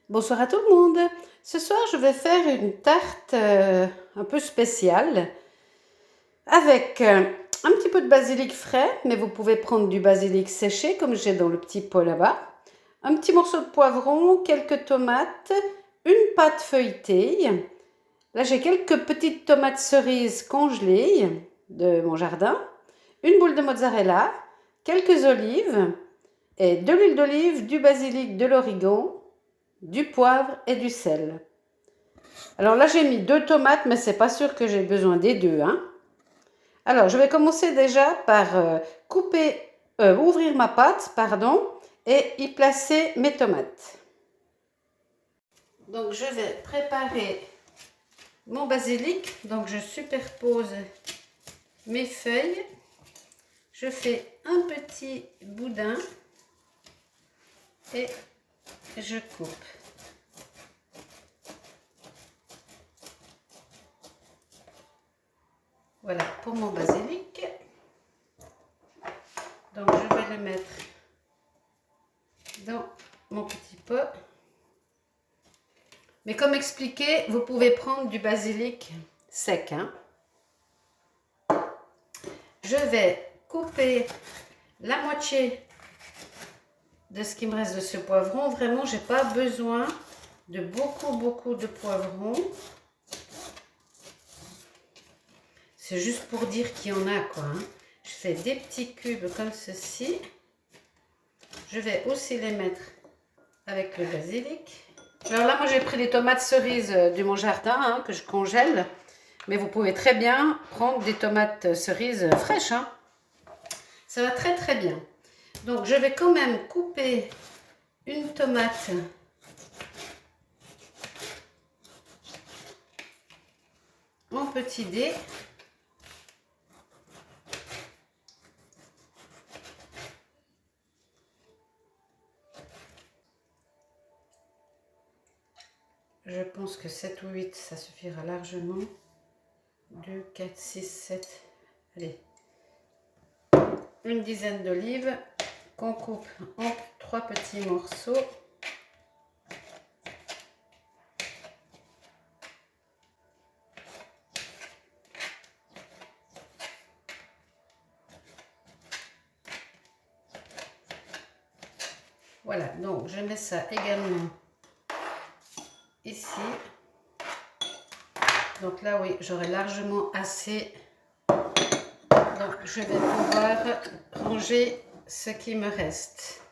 Bonsoir à tout le monde. Ce soir, je vais faire une tarte un peu spéciale avec un petit peu de basilic frais, mais vous pouvez prendre du basilic séché comme j'ai dans le petit pot là-bas, un petit morceau de poivron, quelques tomates, une pâte feuilletée. Là, j'ai quelques petites tomates cerises congelées de mon jardin, une boule de mozzarella, quelques olives et de l'huile d'olive, du basilic, de l'origan, du poivre et du sel. Alors là, j'ai mis 2 tomates, mais c'est pas sûr que j'ai besoin des deux, hein. Alors, je vais commencer déjà par ouvrir ma pâte, pardon, et y placer mes tomates. Donc, je vais préparer mon basilic. Donc, je superpose mes feuilles. Je fais un petit boudin et je coupe. Voilà pour mon basilic. Donc je vais le mettre dans mon petit pot. Mais comme expliqué, vous pouvez prendre du basilic sec, hein. Je vais couper la moitié de ce qui me reste de ce poivron. Vraiment, j'ai pas besoin de beaucoup de poivron. C'est juste pour dire qu'il y en a, quoi, hein. Je fais des petits cubes comme ceci. Je vais aussi les mettre avec le basilic. Alors là, moi, j'ai pris des tomates cerises de mon jardin, hein, que je congèle. Mais vous pouvez très bien prendre des tomates cerises fraîches, hein. Ça va très bien. Donc, je vais quand même couper une tomate en petits dés. Je pense que 7 ou 8, ça suffira largement. 2, 4, 6, 7. Allez. Une dizaine d'olives qu'on coupe en 3 petits morceaux. Voilà, donc je mets ça également ici. Donc là, oui, j'aurai largement assez. Donc je vais pouvoir ranger ce qui me reste.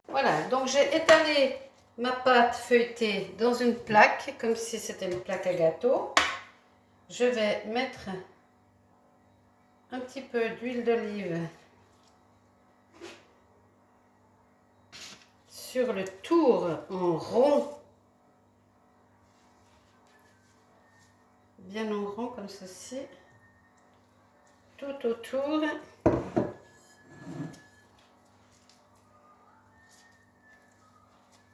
Voilà, donc j'ai étalé ma pâte feuilletée dans une plaque, comme si c'était une plaque à gâteau. Je vais mettre un petit peu d'huile d'olive sur le tour en rond, bien en rond comme ceci, tout autour.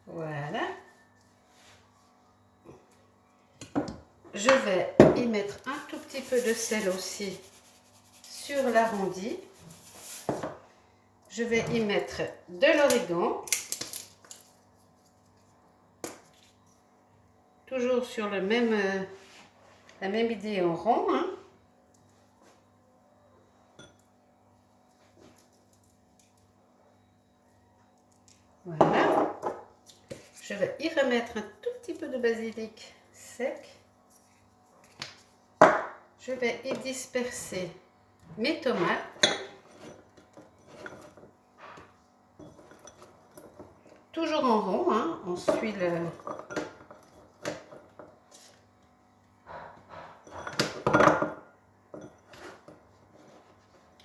Voilà. Je vais y mettre un tout petit peu de sel aussi sur l'arrondi. Je vais y mettre de l'origan. Toujours sur la même idée en rond, hein. Voilà. Je vais y remettre un tout petit peu de basilic sec. Je vais y disperser mes tomates. Toujours en rond, hein. On suit le...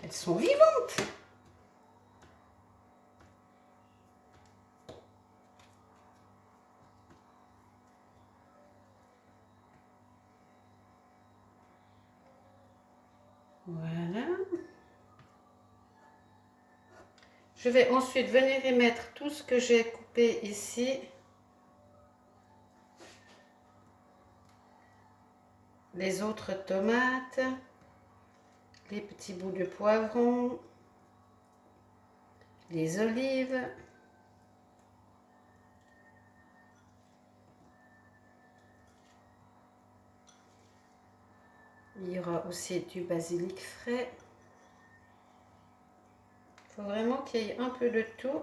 Elles sont vivantes. Voilà. Je vais ensuite venir y mettre tout ce que j'ai coupé ici. Les autres tomates, les petits bouts de poivron, les olives. Il y aura aussi du basilic frais. Il faut vraiment qu'il y ait un peu de tout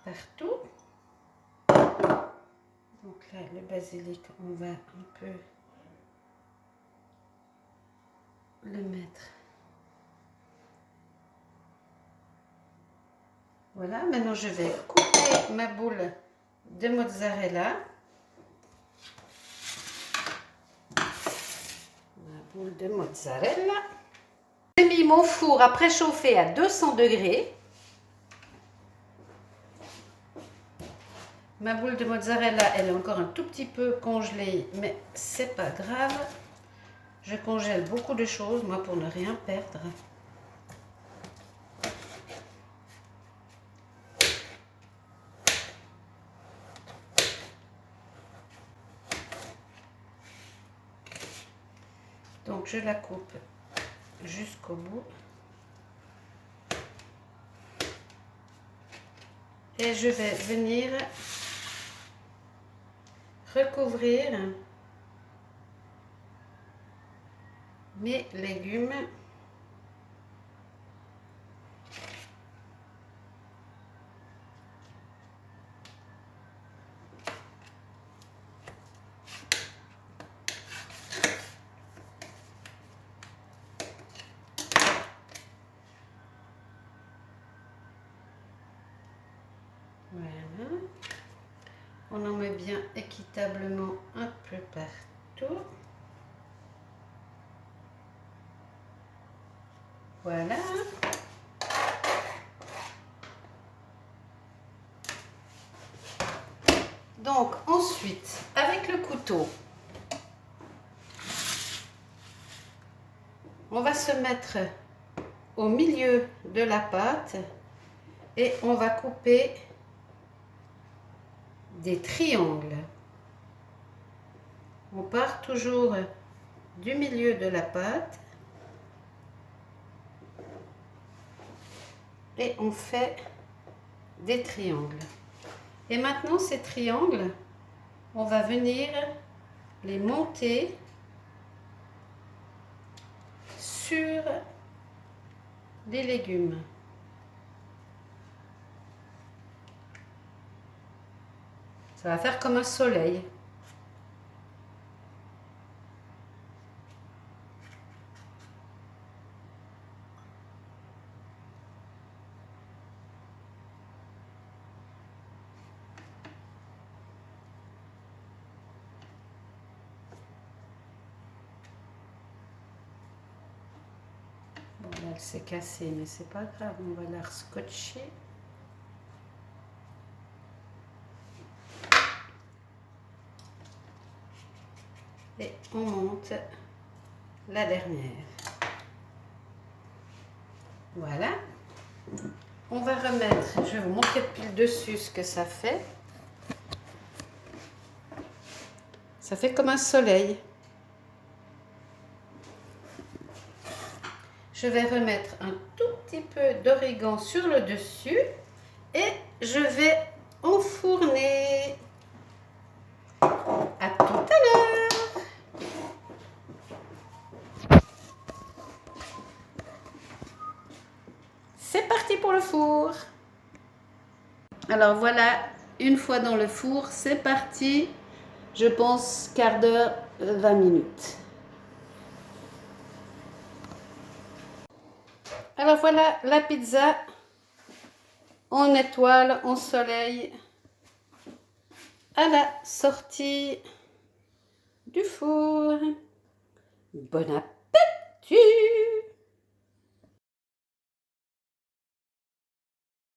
partout. Donc là, le basilic, on va un peu le mettre. Voilà, maintenant je vais couper ma boule de mozzarella. Ma boule de mozzarella. J'ai mis mon four à préchauffer à 200 degrés. Ma boule de mozzarella, elle est encore un tout petit peu congelée, mais c'est pas grave. Je congèle beaucoup de choses, moi, pour ne rien perdre. Donc, je la coupe jusqu'au bout. Et je vais venir recouvrir mes légumes voilà. On en met bien équitablement un peu partout. Voilà. Donc ensuite, avec le couteau, on va se mettre au milieu de la pâte et on va couper des triangles. On part toujours du milieu de la pâte et on fait des triangles. Et maintenant, ces triangles, on va venir les monter sur les légumes. Ça va faire comme un soleil. Bon, là, elle s'est cassée, mais c'est pas grave, on va la rescotcher. Et on monte la dernière. Voilà. On va remettre, je vais vous montrer pile dessus ce que ça fait. Ça fait comme un soleil. Je vais remettre un tout petit peu d'origan sur le dessus et je vais enfourner. À tout à l'heure. C'est parti pour le four. Alors voilà, une fois dans le four, c'est parti. Je pense quart d'heure, 20 minutes. Alors voilà la pizza en étoile, en soleil, à la sortie du four. Bon appétit!